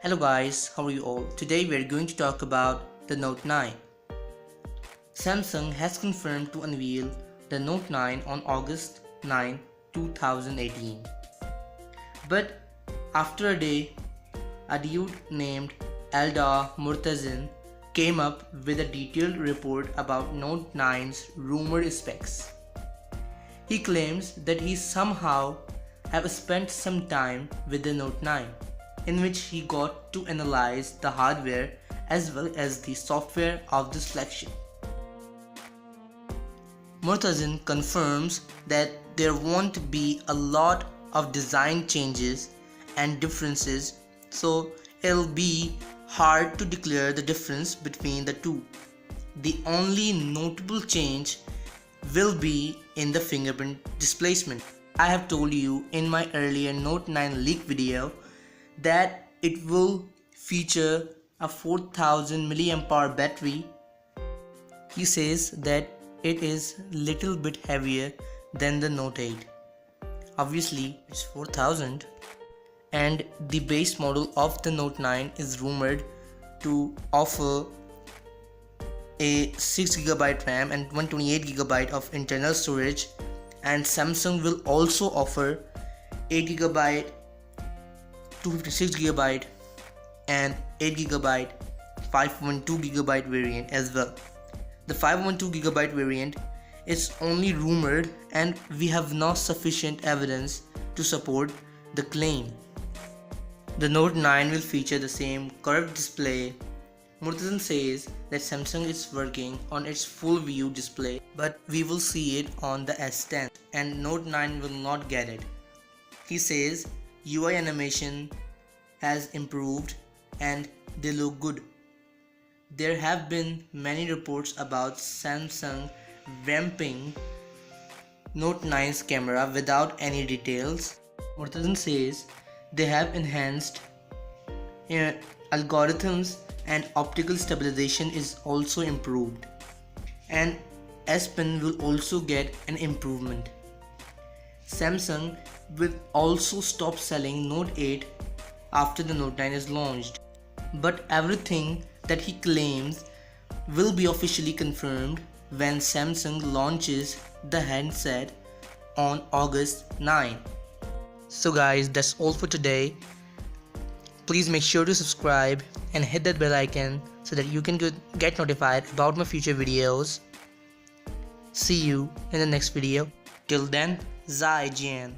Hello guys, how are you all? Today we are going to talk about the Note 9. Samsung has confirmed to unveil the Note 9 on August 9, 2018. But after a day, a dude named Eldar Murtazin came up with a detailed report about Note 9's rumored specs. He claims that he somehow have spent some time with the Note 9, in which he got to analyze the hardware as well as the software of this flagship. Murtazin confirms that there won't be a lot of design changes and differences, so it'll be hard to declare the difference between the two. The only notable change will be in the fingerprint displacement. I have told you in my earlier Note 9 leak video that it will feature a 4000 mAh battery. He says that it is little bit heavier than the Note 8. Obviously it's 4000, and the base model of the Note 9 is rumored to offer a 6 GB RAM and 128 GB of internal storage, and Samsung will also offer 8 GB, 256 GB and 8 GB 512 GB variant as well. The 512 GB variant is only rumored and we have not sufficient evidence to support the claim. The Note 9 will feature the same curved display. Murtazin says that Samsung is working on its full view display, but we will see it on the S10 and Note 9 will not get it. He says UI animation has improved and they look good. There have been many reports about Samsung ramping Note 9's camera without any details. Murtazin says they have enhanced algorithms and optical stabilization is also improved, and S Pen will also get an improvement. Samsung will also stop selling Note 8 after the Note 9 is launched, but everything that he claims will be officially confirmed when Samsung launches the handset on August 9. So guys, that's all for today. Please make sure to subscribe and hit that bell icon so that you can get notified about my future videos. See you in the next video. Till then, Zai Jian.